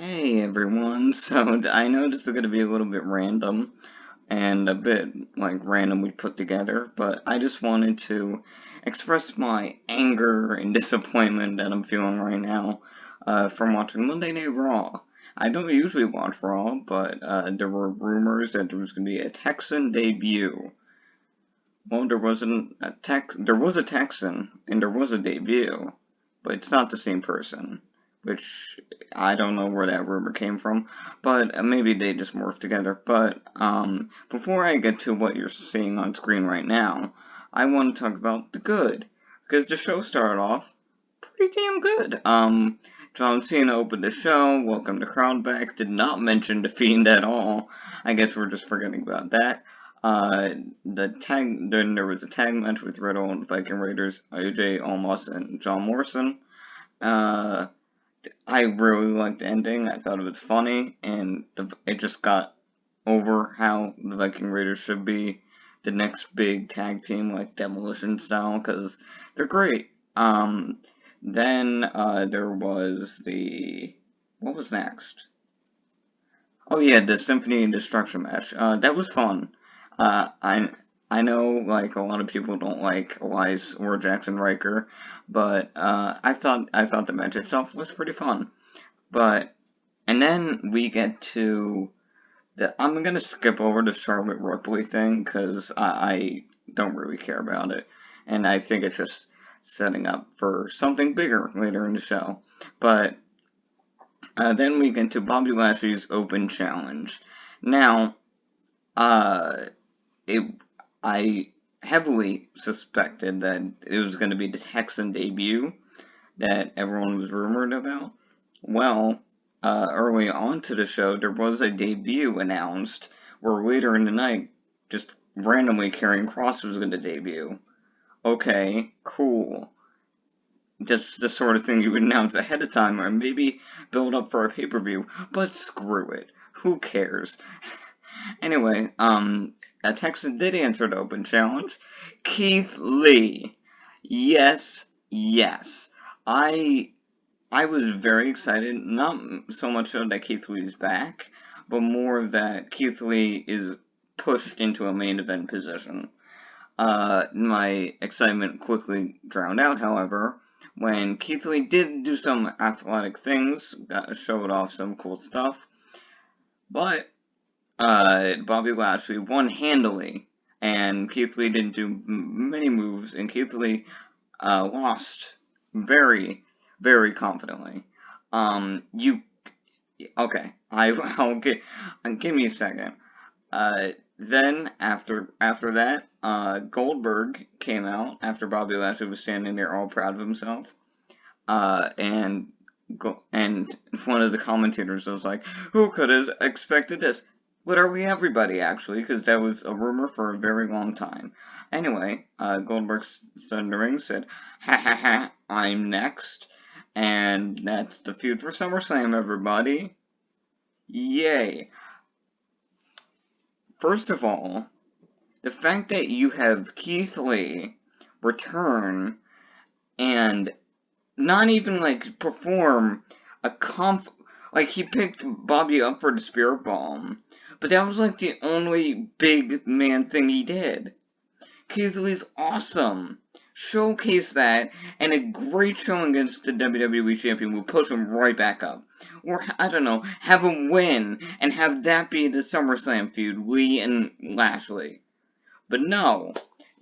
Hey everyone, so I know this is going to be a little bit random and a bit randomly put together, but I just wanted to express my anger and disappointment that I'm feeling right now from watching Monday Night Raw. I don't usually watch Raw, but there were rumors that there was going to be a Texan debut. Well, there was a Texan and there was a debut, but it's not the same person, which I don't know where that rumor came from, but maybe they just morphed together. But before I get to what you're seeing on screen right now, I want to talk about the good, because the show started off pretty damn good. John Cena opened the show, welcomed the crowd back, did not mention The Fiend at all. I guess we're just forgetting about that. Then there was a tag match with Riddle and Viking Raiders, AJ Omos and John Morrison. Uh, I really liked the ending. I thought it was funny, and it just got over how the Viking Raiders should be the next big tag team, like Demolition style, because they're great. Then there was what was next? Oh yeah, the Symphony and Destruction match. That was fun. Uh, I I know like a lot of people don't like Elias or Jackson Riker, but I thought the match itself was pretty fun. But and then we get to I'm gonna skip over the Charlotte Ripley thing because I don't really care about it, and I think it's just setting up for something bigger later in the show. But then we get to Bobby Lashley's Open Challenge. Now, uh, it I heavily suspected that it was going to be the Texan debut that everyone was rumored about. Well, early on to the show, there was a debut announced where later in the night, just randomly Karrion Kross was going to debut. Okay, cool. That's the sort of thing you would announce ahead of time or maybe build up for a pay-per-view, but screw it. Who cares? Anyway, a Texan did answer the open challenge. Keith Lee. Yes, yes. I I was very excited, not so much so that Keith Lee's back, but more that Keith Lee is pushed into a main event position. My excitement quickly drowned out, however, when Keith Lee did do some athletic things, showed off some cool stuff, but Bobby Lashley won handily, and Keith Lee didn't do many moves, and Keith Lee lost very, very confidently. You okay? I'll get. Give me a second. Then after that, Goldberg came out after Bobby Lashley was standing there all proud of himself. And one of the commentators was like, "Who could have expected this?" Literally everybody, actually, because that was a rumor for a very long time. Anyway, Goldberg stood in the ring, said, "Ha ha ha, I'm next," and that's the feud for SummerSlam, everybody. Yay! First of all, the fact that you have Keith Lee return and not even like perform a like he picked Bobby up for the Spirit Bomb, but that was like the only big man thing he did. Keith Lee's awesome. Showcase that, and a great showing against the WWE Champion will push him right back up. Or, I don't know, have him win, and have that be the SummerSlam feud, Lee and Lashley. But no,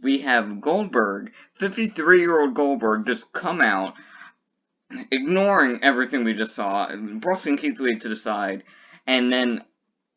we have Goldberg, 53-year-old Goldberg, just come out, ignoring everything we just saw, brushing Keith Lee to the side, and then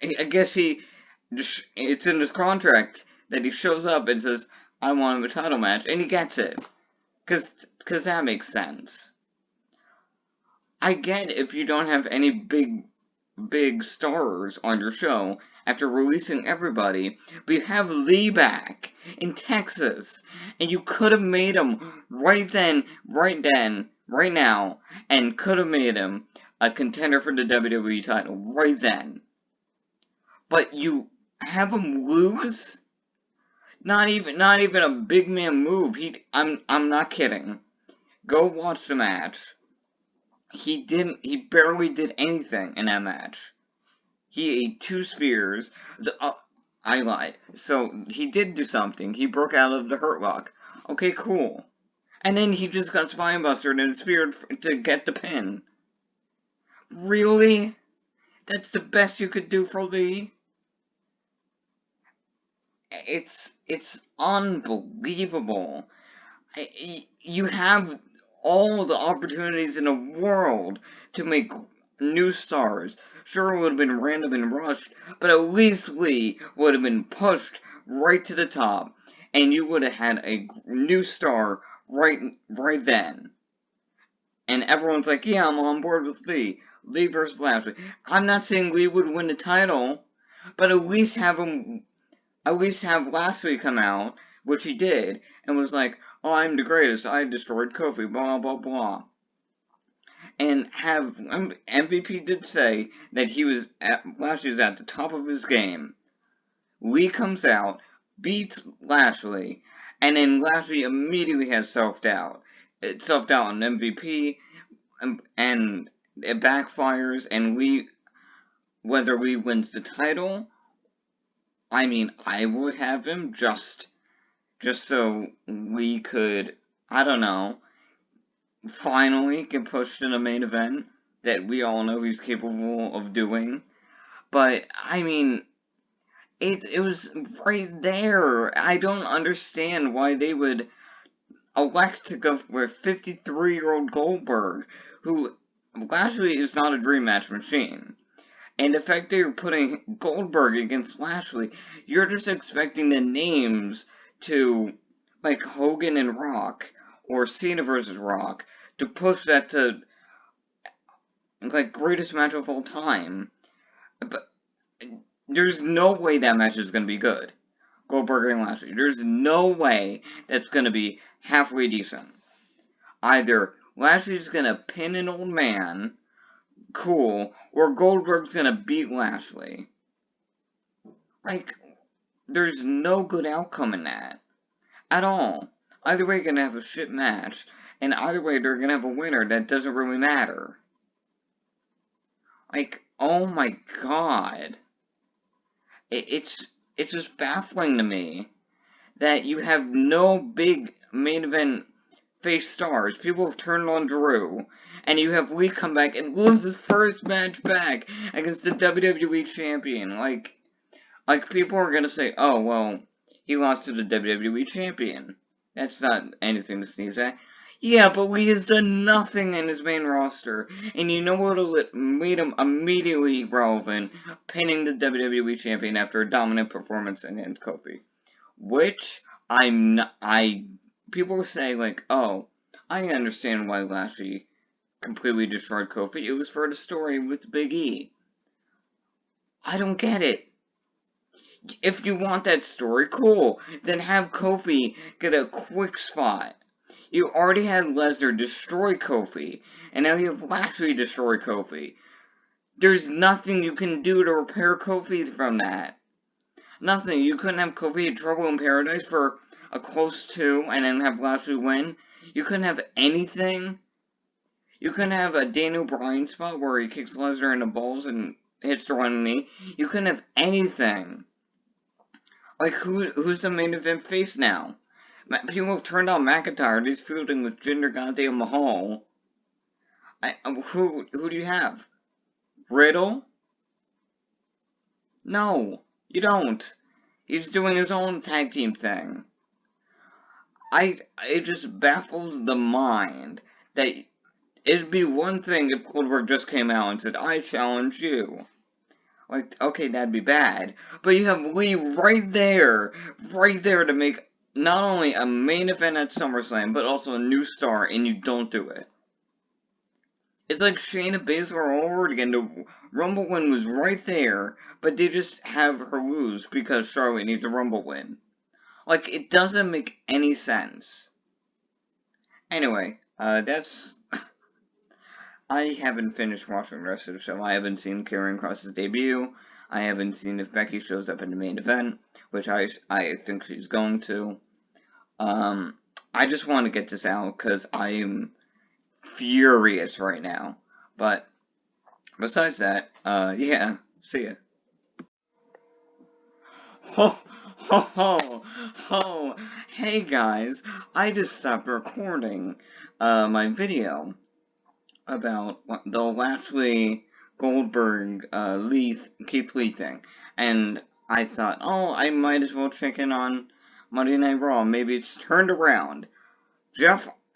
I guess it's in his contract that he shows up and says, "I want a title match," and he gets it. Cause that makes sense. I get if you don't have any big stars on your show after releasing everybody, but you have Lee back in Texas, and you could have made him right now, and could have made him a contender for the WWE title right then. But you have him lose? Not even a big man move. I'm not kidding. Go watch the match. he barely did anything in that match. He ate 2 spears. I lied. So, he did do something. He broke out of the Hurt Lock. Okay, cool. And then he just got spinebustered and speared to get the pin. Really? That's the best you could do for Lee? It's unbelievable. You have all the opportunities in the world to make new stars. Sure, it would have been random and rushed, but at least Lee would have been pushed right to the top, and you would have had a new star right then. And everyone's like, yeah, I'm on board with Lee. Lee versus Lashley. I'm not saying Lee would win the title, but at least have Lashley come out, which he did, and was like, oh, I'm the greatest, I destroyed Kofi, blah, blah, blah. And MVP did say that Lashley was at the top of his game. Lee comes out, beats Lashley, and then Lashley immediately has self-doubt. Self-doubt on MVP, and it backfires, and whether Lee wins the title, I mean, I would have him just so we could, I don't know, finally get pushed in a main event that we all know he's capable of doing. But, I mean, it was right there. I don't understand why they would elect to go with 53-year-old Goldberg, who Lashley is not a dream match machine. And the fact that you're putting Goldberg against Lashley, you're just expecting the names to, like Hogan and Rock, or Cena versus Rock, to push that to, like, greatest match of all time. But there's no way that match is going to be good. Goldberg and Lashley. There's no way that's going to be halfway decent. Either Lashley's going to pin an old man, cool, or Goldberg's going to beat Lashley. Like, there's no good outcome in that. At all. Either way, you're going to have a shit match, and either way, they're going to have a winner that doesn't really matter. Like, oh my god. It's just baffling to me that you have no big main event face stars. People have turned on Drew, and you have Lee come back and lose his first match back against the WWE Champion. Like people are gonna say, oh, well, he lost to the WWE Champion. That's not anything to sneeze at. Yeah, but Lee has done nothing in his main roster, and you know what made him immediately relevant, pinning the WWE Champion after a dominant performance against Kofi. Which, people say, like, oh, I understand why Lashley completely destroyed Kofi. It was for the story with Big E. I don't get it. If you want that story, cool. Then have Kofi get a quick spot. You already had Lesnar destroy Kofi, and now you have Lashley destroy Kofi. There's nothing you can do to repair Kofi from that. Nothing. You couldn't have Kofi in Trouble in Paradise for a close 2 and then have Lashley win. You couldn't have anything. You couldn't have a Daniel Bryan spot where he kicks Lesnar in the balls and hits the running knee. You couldn't have anything. Like, who's the main event face now? People have turned on McIntyre, and he's feuding with Jinder goddamn Mahal. Who do you have? Riddle? No, you don't. He's doing his own tag team thing. It just baffles the mind that it'd be one thing if Goldberg just came out and said, I challenge you. Like, okay, that'd be bad. But you have Lee right there to make not only a main event at SummerSlam, but also a new star, and you don't do it. It's like Shayna Baszler all over again. The Rumble win was right there, but they just have her lose because Charlotte needs a Rumble win. Like, it doesn't make any sense. Anyway, that's... I haven't finished watching the rest of the show. I haven't seen Karrion Kross's debut. I haven't seen if Becky shows up in the main event, which I think she's going to. I just want to get this out because I am furious right now. But besides that, yeah, see ya. Ho, ho, ho, ho. Hey guys, I just stopped recording, my video about the Lashley Goldberg, Keith Lee thing. And I thought, oh, I might as well check in on Monday Night Raw. Maybe it's turned around.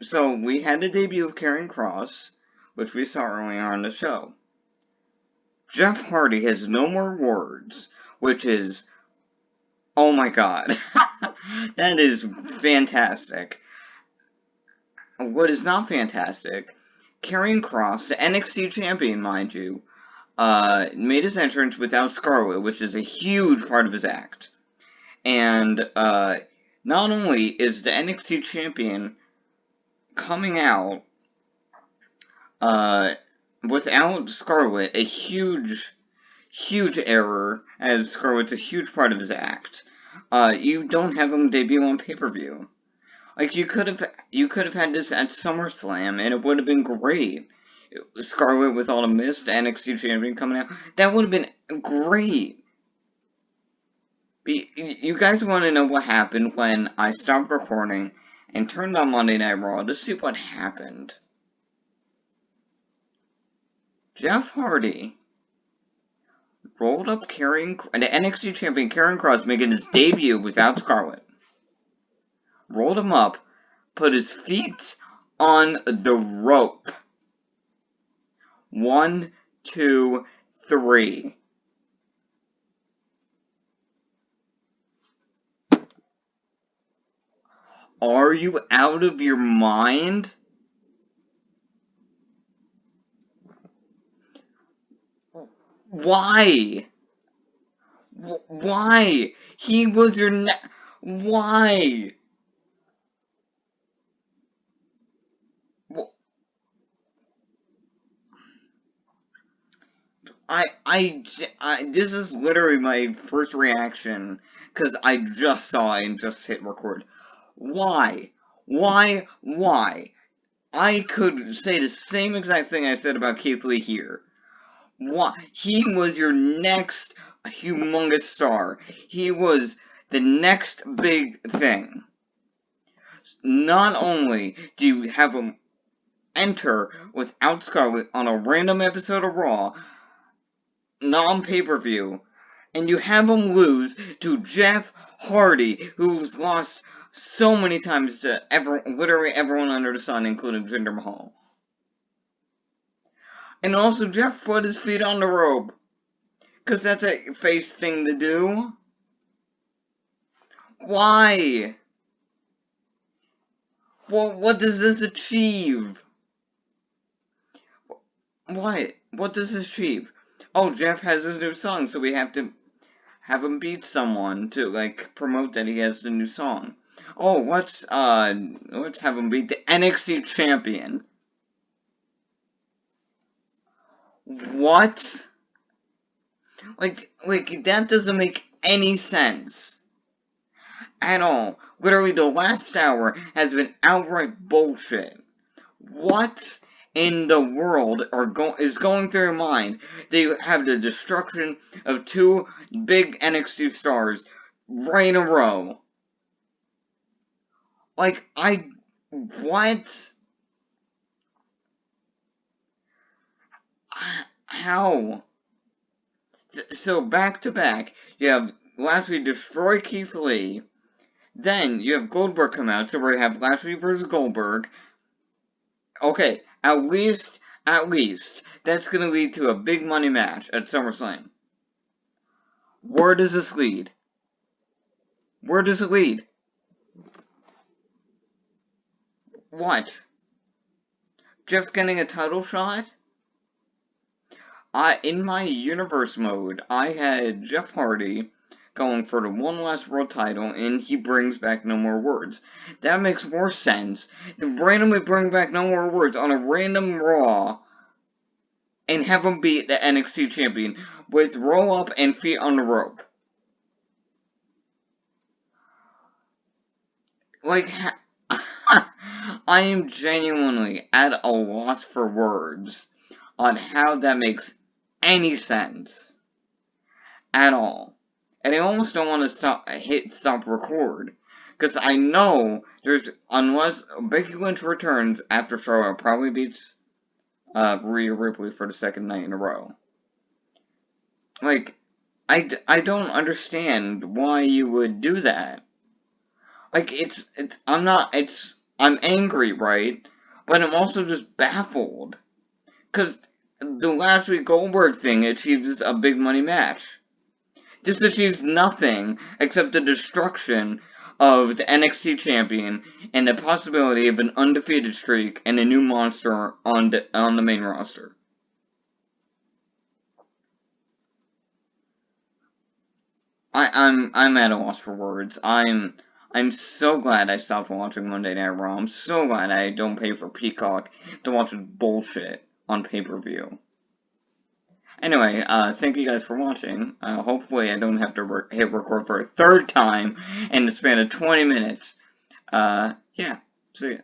So we had the debut of Karrion Kross, which we saw earlier on the show. Jeff Hardy has no more words, which is, oh my god. That is fantastic. What is not fantastic, Karrion Kross, the NXT champion, mind you, made his entrance without Scarlett, which is a huge part of his act. And, not only is the NXT champion coming out, without Scarlett, a huge error, as Scarlett's a huge part of his act. You don't have him debut on pay-per-view. Like, you could have had this at SummerSlam, and it would have been great. Scarlett with all the mist, NXT champion coming out. That would have been great. You guys want to know what happened when I stopped recording and turned on Monday Night Raw to see what happened. Jeff Hardy rolled up the NXT champion Karrion Kross, making his debut without Scarlett. Rolled him up, put his feet on the rope. 1, 2, 3. Are you out of your mind? Why? Why? He was your Why? This is literally my first reaction, because I just saw it and just hit record. Why? Why? I could say the same exact thing I said about Keith Lee here. Why? He was your next humongous star. He was the next big thing. Not only do you have him enter without Scarlett on a random episode of Raw, non-pay-per-view, and you have him lose to Jeff Hardy, who's lost so many times to literally everyone under the sun, including Jinder Mahal. And also, Jeff put his feet on the rope, because that's a face thing to do. Why? Well, what does this achieve? What does this achieve? Oh, Jeff has his new song, so we have to have him beat someone to, like, promote that he has the new song. Oh, let's have him beat the NXT champion. What? Like, that doesn't make any sense. At all. Literally, the last hour has been outright bullshit. What in the world is going through your mind that you have the destruction of two big NXT stars right in a row? Like, what? How? So, back to back, you have Lashley destroy Keith Lee, then you have Goldberg come out, so we're gonna have Lashley versus Goldberg. Okay, at least, that's gonna lead to a big money match at SummerSlam. Where does this lead? Where does it lead? What? Jeff getting a title shot? In my universe mode, I had Jeff Hardy going for the one last world title, and he brings back No More Words. That makes more sense than randomly bring back No More Words on a random Raw and have him beat the NXT champion with roll up and feet on the rope. Like, I am genuinely at a loss for words on how that makes any sense at all. And I almost don't want to hit stop record, because I know unless Becky Lynch returns after Charlotte probably beats Rhea Ripley for the second night in a row. Like, I don't understand why you would do that. Like, I'm angry, right? But I'm also just baffled. Because the last week Goldberg thing achieves a big money match. This achieves nothing except the destruction of the NXT champion and the possibility of an undefeated streak and a new monster on the main roster. I'm at a loss for words. I'm so glad I stopped watching Monday Night Raw. I'm so glad I don't pay for Peacock to watch bullshit on pay-per-view. Anyway, thank you guys for watching. Hopefully I don't have to hit record for a third time in the span of 20 minutes. Yeah, see ya.